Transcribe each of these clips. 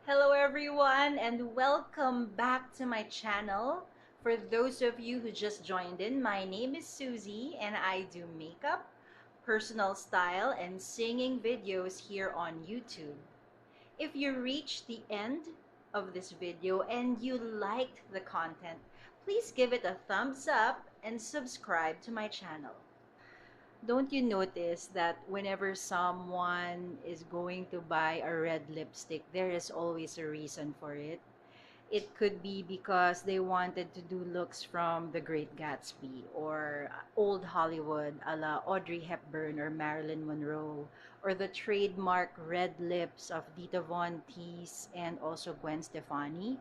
Hello everyone and welcome back to my channel. For those of you who just joined in, my name is Susie and I do makeup, personal style, and singing videos here on YouTube. If you reached the end of this video and you liked the content, please give it a thumbs up and subscribe to my channel. Don't you notice that whenever someone is going to buy a red lipstick, there is always a reason for it? It could be because they wanted to do looks from The Great Gatsby or old Hollywood a la Audrey Hepburn or Marilyn Monroe, or the trademark red lips of Dita Von Teese and also Gwen Stefani.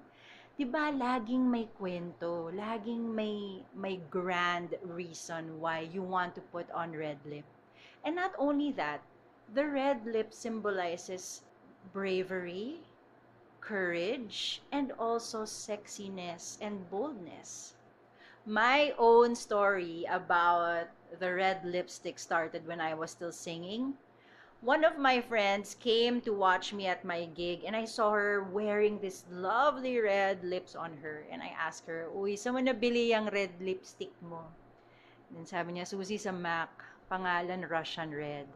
'Di ba laging may kwento, laging may grand reason why you want to put on red lip. And not only that, the red lip symbolizes bravery, courage, and also sexiness and boldness. My own story about the red lipstick started when I was still singing. One of my friends came to watch me at my gig and I saw her wearing this lovely red lips on her. And I asked her, "Uy, saan mo nabili yung red lipstick mo?" Then sabi niya, "Susie, sa MAC, pangalan Russian Red."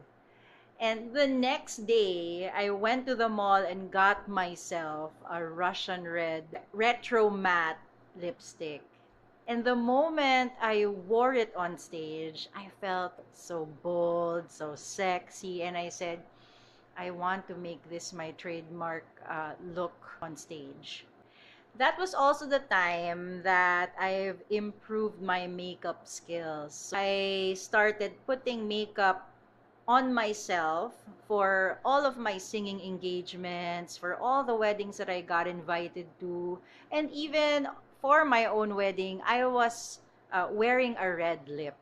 And the next day, I went to the mall and got myself a Russian Red retro matte lipstick. And the moment I wore it on stage, I felt so bold, so sexy, and I said, I want to make this my trademark look on stage. That was also the time that I've improved my makeup skills. I started putting makeup on myself for all of my singing engagements, for all the weddings that I got invited to, and even for my own wedding, I was wearing a red lip.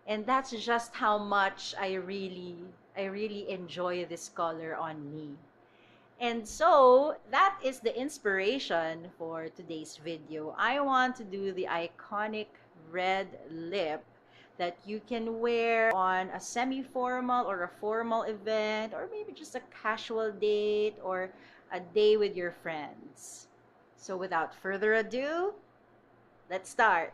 And that's just how much I really enjoy this color on me. And so that is the inspiration for today's video. I want to do the iconic red lip that you can wear on a semi-formal or a formal event, or maybe just a casual date or a day with your friends. So without further ado, let's start.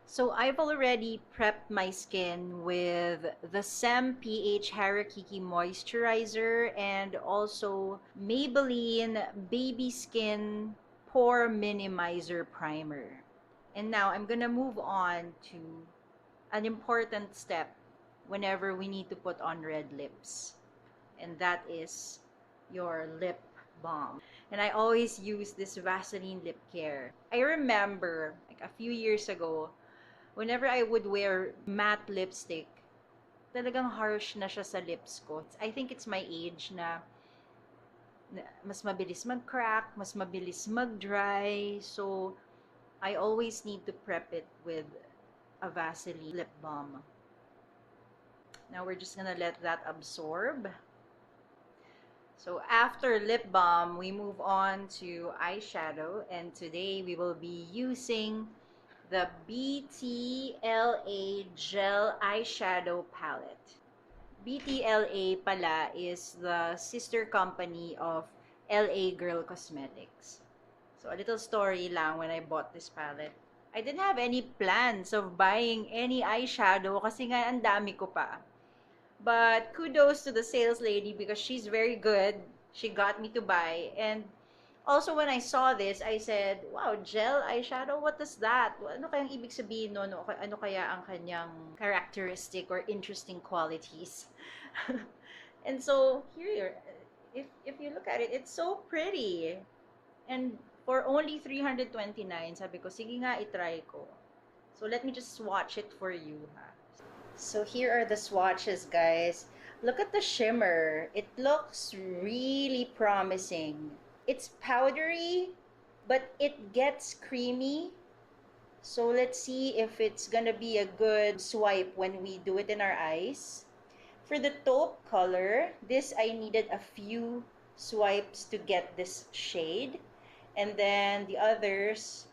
So I've already prepped my skin with the Saem PH Harakeke Moisturizer and also Maybelline Baby Skin Pore Minimizer Primer. And now I'm gonna move on to an important step whenever we need to put on red lips. And that is your lip balm. And I always use this Vaseline lip care. I remember like a few years ago, whenever I would wear matte lipstick, talagang harsh na siya sa lips ko. I think it's my age na mas mabilis mag-crack, mas mabilis mag-dry. So, I always need to prep it with a Vaseline lip balm. Now, we're just gonna let that absorb. So, after lip balm, we move on to eyeshadow. And today, we will be using the BTLA Gel Eyeshadow Palette. BTLA pala is the sister company of LA Girl Cosmetics. So a little story lang when I bought this palette. I didn't have any plans of buying any eyeshadow kasi nga ang dami ko pa. But kudos to the sales lady because she's very good. She got me to buy. And also, when I saw this, I said, wow, gel eyeshadow, what is that? Ano kayang ibig sabihin nun? Ano kaya ang kanyang characteristic or interesting qualities? And so, here, if you look at it, it's so pretty. And for only 329, sabi ko, sige nga, itry ko. So, let me just swatch it for you. So, here are the swatches, guys. Look at the shimmer. It looks really promising. It's powdery, but it gets creamy. So let's see if it's gonna be a good swipe when we do it in our eyes. For the taupe color, this I needed a few swipes to get this shade. And then the others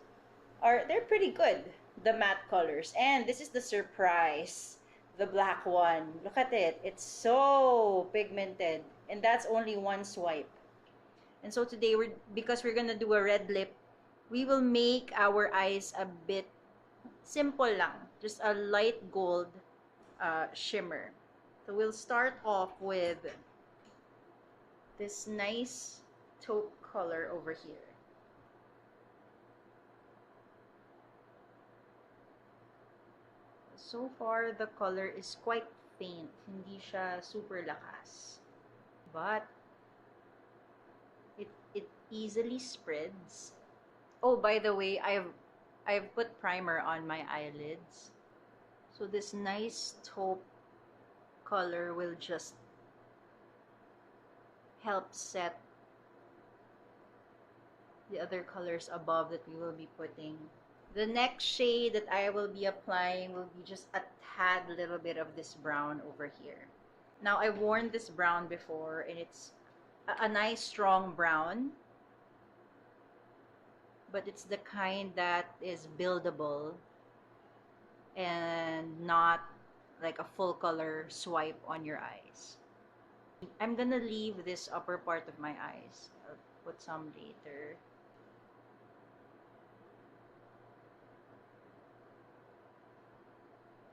they're pretty good, the matte colors. And this is the surprise, the black one. Look at it. It's so pigmented. And that's only one swipe. And so today, because we're gonna do a red lip, we will make our eyes a bit simple lang. Just a light gold shimmer. So we'll start off with this nice taupe color over here. So far, the color is quite faint. Hindi siya super lakas. But it easily spreads. Oh, by the way, I've put primer on my eyelids. So this nice taupe color will just help set the other colors above that we will be putting. The next shade that I will be applying will be just a tad little bit of this brown over here. Now, I've worn this brown before, and it's a nice strong brown, but it's the kind that is buildable and not like a full color swipe on your eyes. I'm gonna leave this upper part of my eyes. I'll put some later.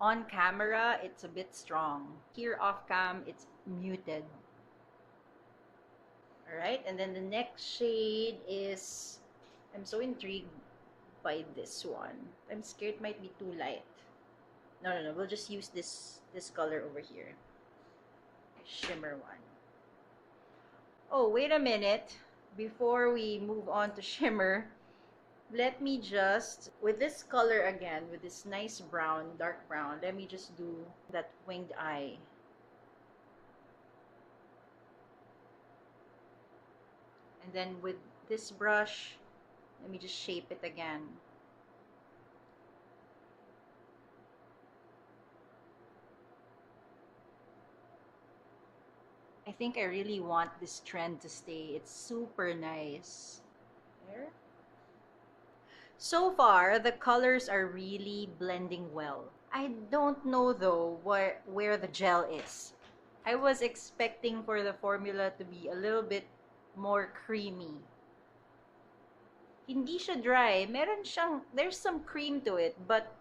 On camera, it's a bit strong. Here off cam, it's muted. Alright, and then the next shade is, I'm so intrigued by this one. I'm scared it might be too light. No, we'll just use this color over here. Shimmer one. Oh, wait a minute. Before we move on to shimmer, let me just, with this color again, with this nice brown, dark brown, let me just do that winged eye. And then with this brush, let me just shape it again. I think I really want this trend to stay. It's super nice. There. So far, the colors are really blending well. I don't know though where the gel is. I was expecting for the formula to be a little bit more creamy. Hindi siya dry. There's some cream to it, but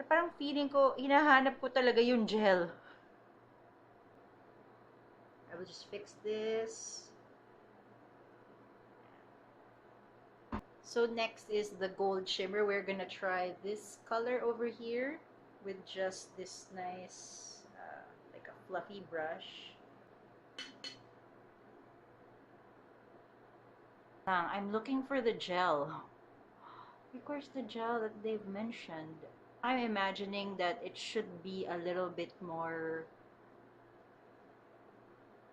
parang feeling ko, hinahanap ko talaga yung gel. I will just fix this. So next is the gold shimmer. We're gonna try this color over here with just this nice, like a fluffy brush. I'm looking for the gel. Of course, the gel that they've mentioned. I'm imagining that it should be a little bit more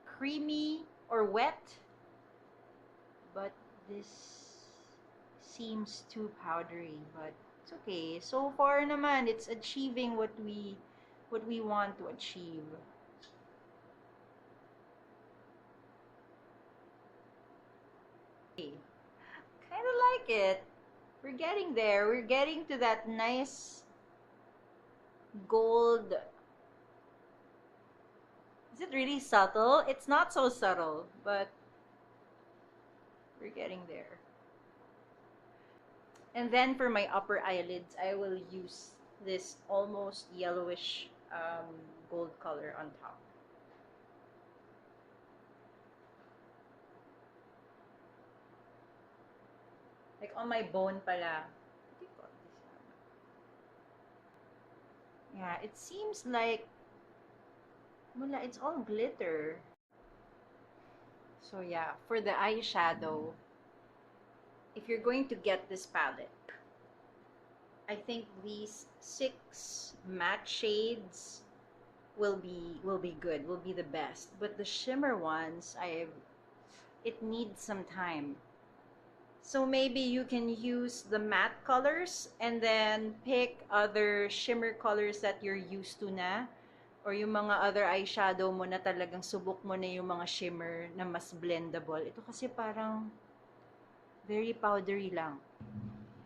creamy or wet, but this seems too powdery, but it's okay. So far naman, it's achieving what we want to achieve. Okay. Kind of like it. We're getting there. We're getting to that nice gold. Is it really subtle? It's not so subtle, but we're getting there. And then for my upper eyelids, I will use this almost yellowish gold color on top. Like on my bone pala. Yeah, it seems like it's all glitter. So yeah, for the eyeshadow, if you're going to get this palette, I think these 6 matte shades will be good, will be the best. But the shimmer ones, it needs some time. So maybe you can use the matte colors and then pick other shimmer colors that you're used to na, or yung mga other eyeshadow mo na talagang subok mo na yung mga shimmer na mas blendable. Ito kasi parang very powdery lang.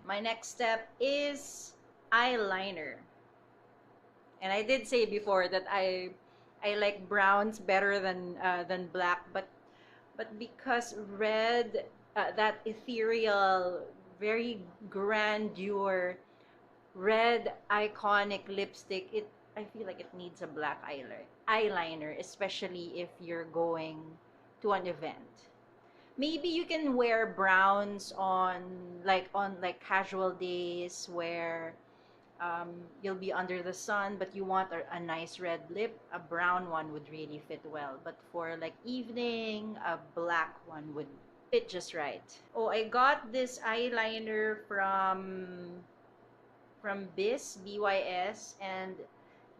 My next step is eyeliner. And I did say before that I like browns better than black, but But because red, that ethereal, very grandeur, red iconic lipstick, I feel like it needs a black eyeliner, especially if you're going to an event. Maybe you can wear browns on like casual days where you'll be under the sun, but you want a nice red lip. A brown one would really fit well. But for like evening, a black one would fit just right. Oh, I got this eyeliner from BYS, and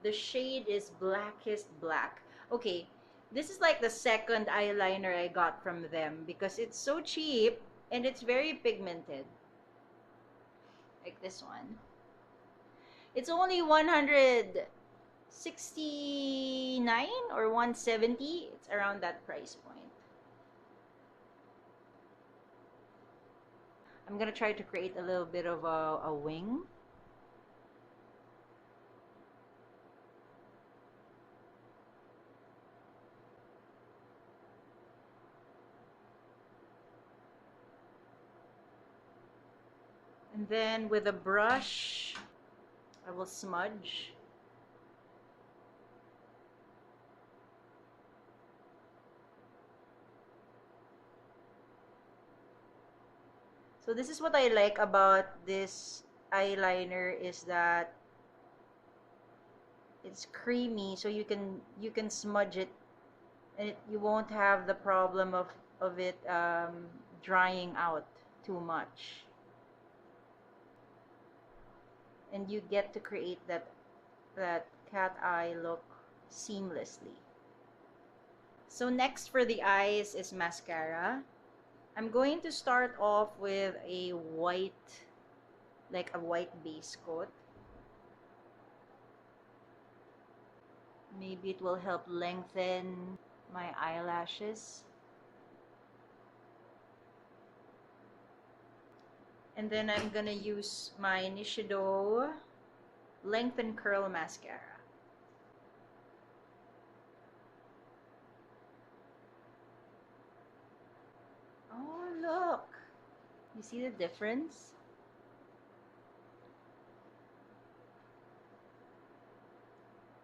the shade is Blackest Black. Okay, this is like the second eyeliner I got from them because it's so cheap and it's very pigmented. Like this one. It's only 169 or 170. It's around that price point. I'm gonna try to create a little bit of a wing. And then with a brush, I will smudge. So this is what I like about this eyeliner is that it's creamy, so you can smudge it, and you won't have the problem of it drying out too much, and you get to create that cat eye look seamlessly. So next for the eyes is mascara. I'm going to start off with a white, like a white base coat. Maybe it will help lengthen my eyelashes. And then I'm gonna use my Nishido Lengthen Curl Mascara. Oh, look! You see the difference?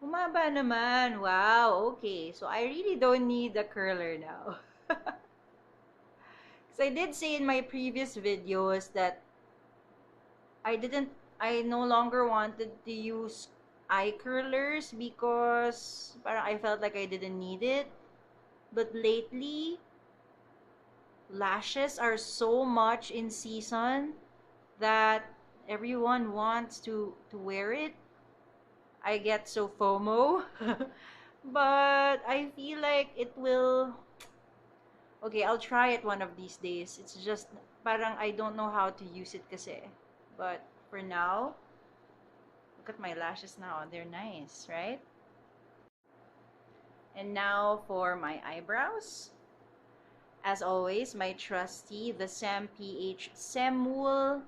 Humaba naman. Wow, okay. So I really don't need a curler now. Because I did say in my previous videos that I no longer wanted to use eye curlers because parang I felt like I didn't need it. But lately, lashes are so much in season that everyone wants to wear it. I get so FOMO. But I feel like it will. Okay, I'll try it one of these days. It's just parang I don't know how to use it kasi. But for now, look at my lashes now. They're nice, right? And now for my eyebrows. As always, my trusty, the Saem PH Semwool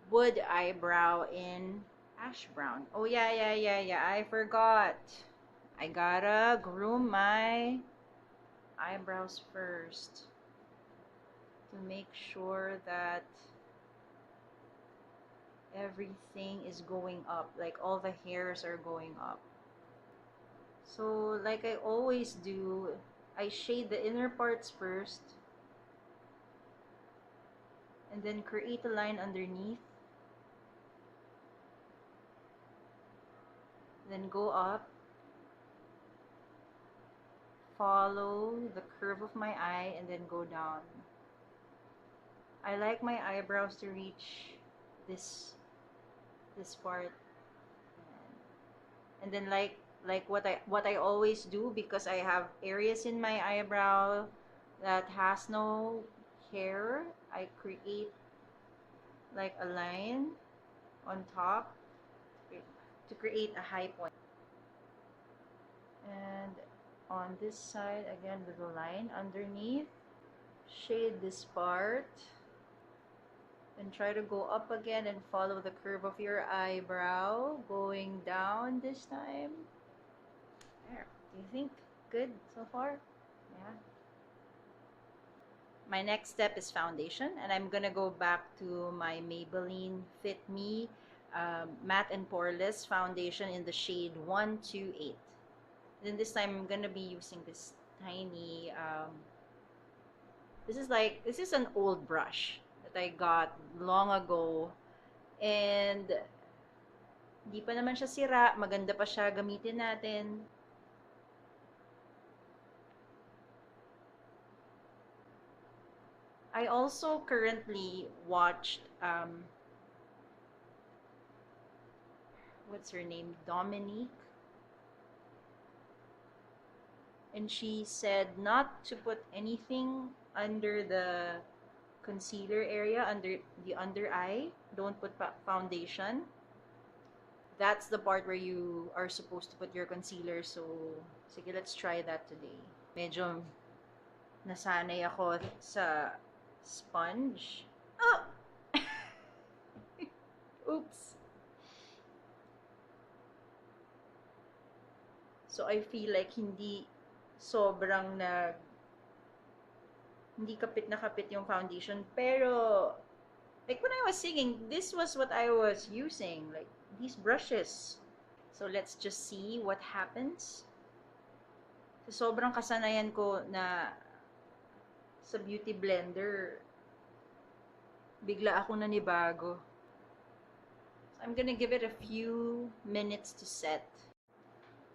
Wood Eyebrow in Ash Brown. Oh, yeah. I forgot. I gotta groom my eyebrows first to make sure that everything is going up, like all the hairs are going up. So like I always do, I shade the inner parts first and then create a line underneath, then go up, follow the curve of my eye, and then go down. I like my eyebrows to reach this part, and then like what I always do, because I have areas in my eyebrow that has no hair, I create like a line on top to create a high point. And on this side again with a line underneath, shade this part, and try to go up again and follow the curve of your eyebrow going down this time. There. Do you think good so far? Yeah. My next step is foundation, and I'm gonna go back to my Maybelline Fit Me Matte and Poreless foundation in the shade 128. Then this time I'm gonna be using this tiny this is an old brush that I got long ago, and di pa naman siya sira, maganda pa siya, gamitin natin. I also currently watched what's her name, Dominique, and she said not to put anything under the concealer area, under the under eye. Don't put foundation. That's the part where you are supposed to put your concealer. So, sige, let's try that today. Medyo nasanay ako sa sponge. Oh! Oops. So, I feel like hindi sobrang hindi kapit na kapit yung foundation. Pero, like when I was singing, this was what I was using. Like, these brushes. So, let's just see what happens. So, sobrang kasanayan ko na sa beauty blender, bigla ako nanibago. So, I'm gonna give it a few minutes to set.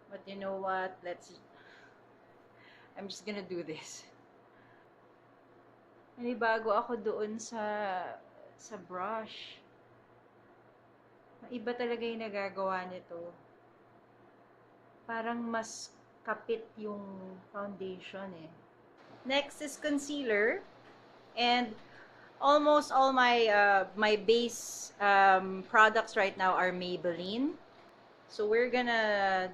But you know what? I'm just gonna do this. Nanibago ako doon sa brush. Iba talaga yung nagagawa nito. Parang mas kapit yung foundation eh. Next is concealer, and almost all my base products right now are Maybelline. So we're gonna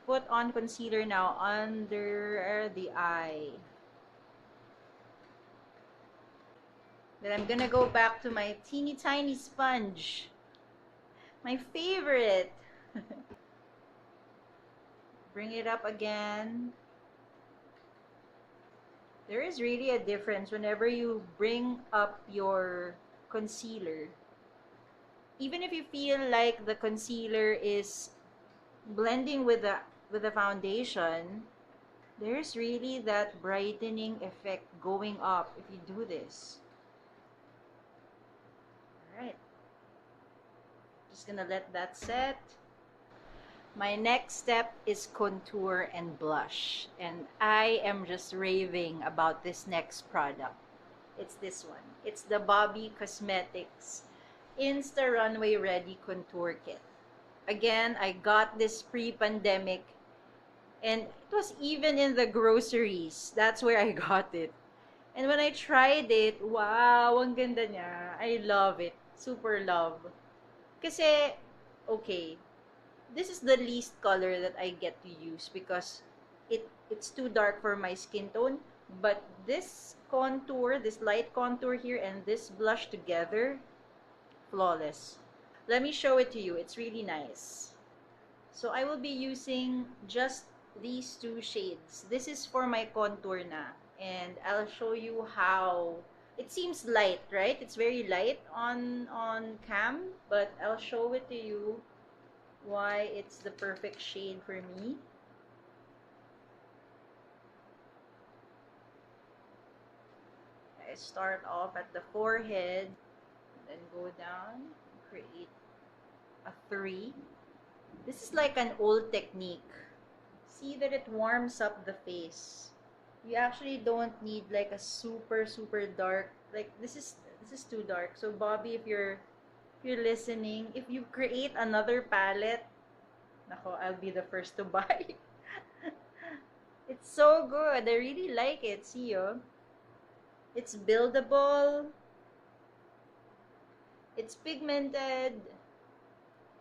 put on concealer now under the eye. Then I'm gonna go back to my teeny tiny sponge. My favorite. Bring it up again. There is really a difference whenever you bring up your concealer. Even if you feel like the concealer is blending with the foundation, there's really that brightening effect going up if you do this. Alright. Just gonna let that set. My next step is contour and blush, and I am just raving about this next product. It's this one. It's the Bobbi Cosmetics Insta Runway Ready Contour Kit. Again, I got this pre-pandemic, and it was even in the groceries. That's where I got it. And when I tried it, wow, ang ganda niya. I love it. Super love. Kasi, okay, this is the least color that I get to use because it's too dark for my skin tone. But this contour, this light contour here, and this blush together, flawless. Let me show it to you. It's really nice. So I will be using just these two shades. This is for my contour na. And I'll show you how it seems light, right? It's very light on cam, but I'll show it to you why it's the perfect shade for me. I start off at the forehead, then go down, create a 3. This is like an old technique. See that it warms up the face. You actually don't need like a super dark, like this is too dark. So Bobbi, if you're listening, if you create another palette, nako, I'll be the first to buy. It's so good. I really like it. See you. It's buildable. It's pigmented.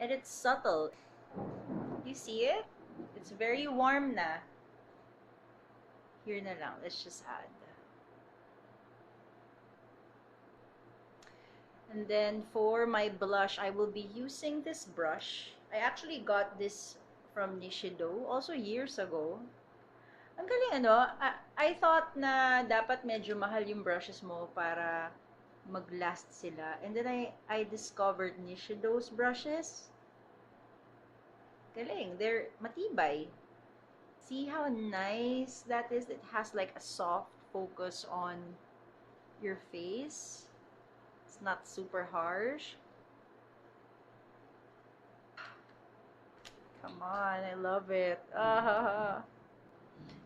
And it's subtle. You see it? It's very warm na. Here na lang. Let's just add. And then for my blush, I will be using this brush. I actually got this from Nishido also years ago. Ang galing, ano? I thought na dapat medyo mahal yung brushes mo para mag-last sila. And then I discovered those brushes. Galing. They're matibay. See how nice that is? It has like a soft focus on your face. It's not super harsh. Come on, I love it.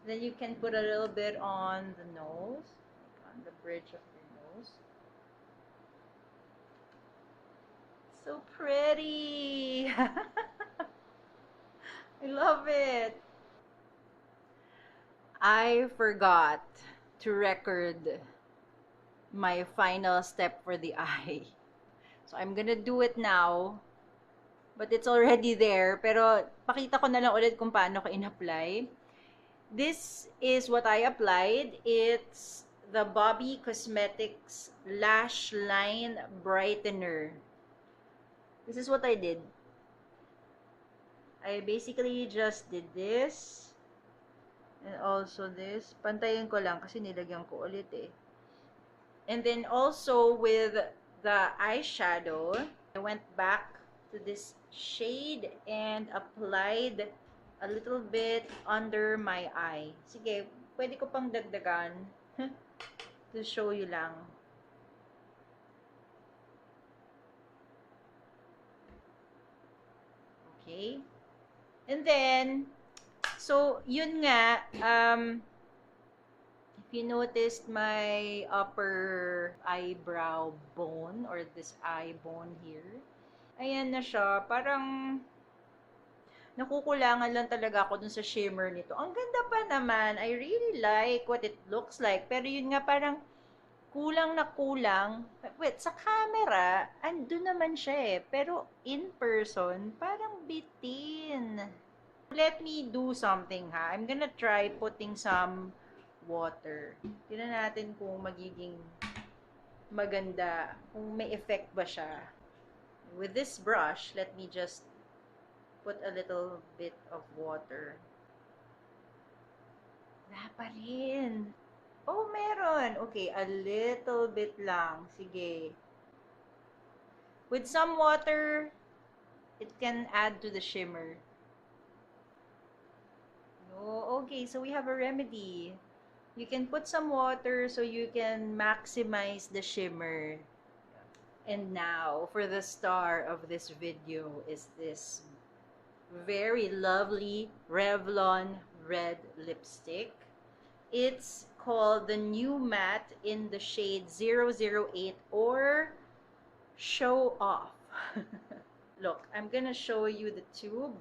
Then you can put a little bit on the nose, like on the bridge of your nose. So pretty. I love it. I forgot to record my final step for the eye. So I'm gonna do it now. But it's already there. Pero pakita ko na lang ulit kung paano ko in-apply. This is what I applied. It's the Bobby Cosmetics Lash Line Brightener. This is what I did. I basically just did this. And also this. Pantayin ko lang kasi nilagyan ko ulit eh. And then also with the eyeshadow, I went back to this shade and applied a little bit under my eye. Sige, pwede ko pang dagdagan to show you lang. Okay. And then, so, yun nga, if you noticed my upper eyebrow bone or this eye bone here, ayan na siya. Parang nakukulangan lang talaga ako dun sa shimmer nito. Ang ganda pa naman. I really like what it looks like. Pero yun nga, parang kulang na kulang. Wait, sa camera, andun naman siya eh. Pero in person, parang bitin. Let me do something ha. I'm gonna try putting some water. Tignan natin kung magiging maganda. Kung may effect ba siya. With this brush, let me just put a little bit of water. Wala pa rin. Oh, meron. Okay, a little bit lang. Sige. With some water, it can add to the shimmer. No, okay, so we have a remedy. You can put some water so you can maximize the shimmer. And now, for the star of this video is this very lovely Revlon red lipstick. It's called the New Matte in the shade 008 or Show Off. Look, I'm gonna show you the tube.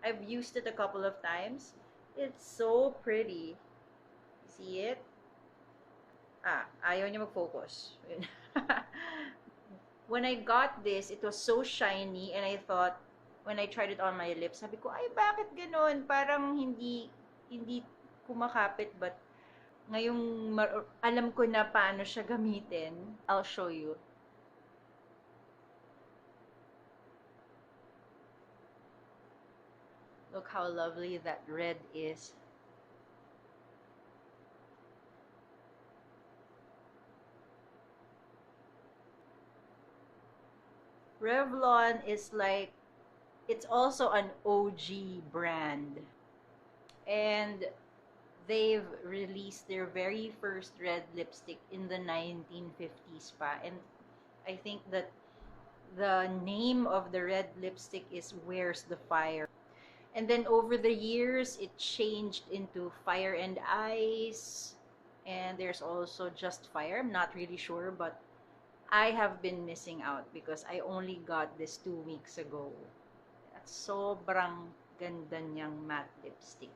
I've used it a couple of times. It's so pretty. See it? Ayaw niya mag-focus. When I got this, it was so shiny and I thought, when I tried it on my lips, sabi ko, ay, bakit ganun? Parang hindi kumakapit, but ngayong alam ko na paano siya gamitin, I'll show you. Look how lovely that red is. Revlon is like, it's also an OG brand. And they've released their very first red lipstick in the 1950s pa. And I think that the name of the red lipstick is Where's the Fire? And then over the years, it changed into Fire and Ice. And there's also Just Fire. I'm not really sure, but I have been missing out because I only got this 2 weeks ago. At sobrang ganda niyang matte lipstick.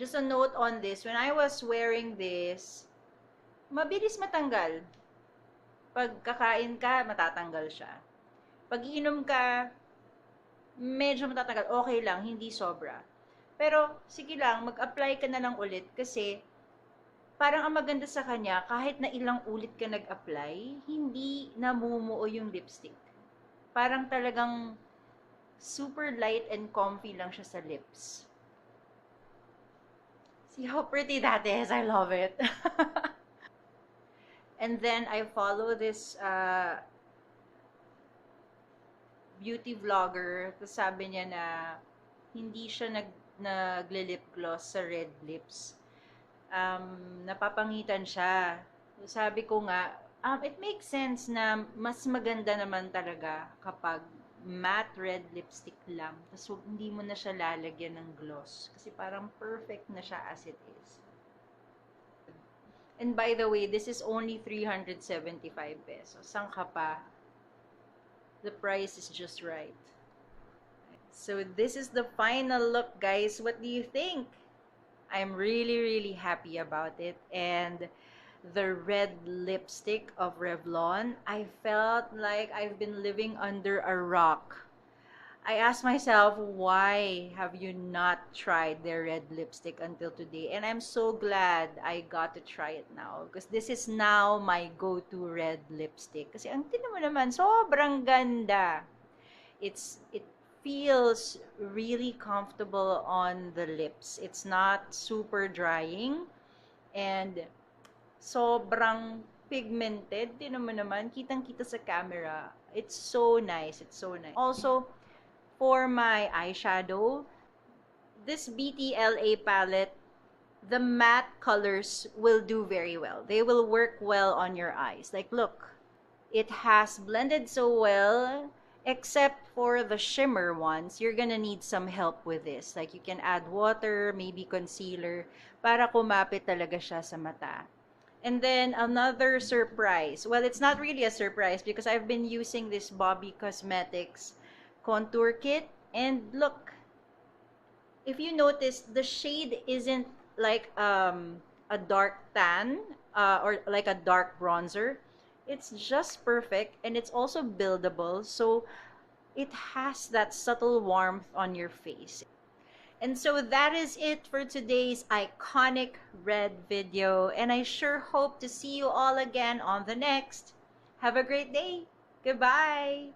Just a note on this, when I was wearing this, mabilis matanggal. Pag kakain ka, matatanggal siya. Pag iinom ka, medyo matatanggal. Okay lang, hindi sobra. Pero, sige lang, mag-apply ka na lang ulit kasi parang ang maganda sa kanya, kahit na ilang ulit ka nag-apply, hindi namumuo yung lipstick. Parang talagang Super light and comfy lang siya sa lips. See how pretty that is? I love it. And then I follow this beauty vlogger. Tapos sabi niya na hindi siya nagle-lip gloss sa red lips. Napapangitan siya. So, sabi ko nga, it makes sense na mas maganda naman talaga kapag matte red lipstick lang. Tapos hindi mo na siya lalagyan ng gloss. Kasi parang perfect na siya as it is. And by the way, this is only 375 pesos. Saan ka pa? The price is just right. So this is the final look, guys. What do you think? I'm really, really happy about it. And the red lipstick of Revlon, I felt like I've been living under a rock. I asked myself, why have you not tried their red lipstick until today? And I'm so glad I got to try it now. Because this is now my go-to red lipstick. Kasi ang tinan mo naman, sobrang ganda. It feels really comfortable on the lips. It's not super drying. And sobrang pigmented. Tinan mo naman, kitang-kita sa camera. It's so nice. It's so nice. Also, for my eyeshadow, this BTLA palette, the matte colors will do very well. They will work well on your eyes. Like, look, it has blended so well, except for the shimmer ones. You're gonna need some help with this. Like, you can add water, maybe concealer, para kumapit talaga siya sa mata. And then another surprise. Well, it's not really a surprise because I've been using this Bobby Cosmetics contour kit, and look, if you notice, the shade isn't like a dark tan or like a dark bronzer. It's just perfect, and it's also buildable, so it has that subtle warmth on your face. And so that is it for today's iconic red video, and I sure hope to see you all again on the next. Have a great day. Goodbye.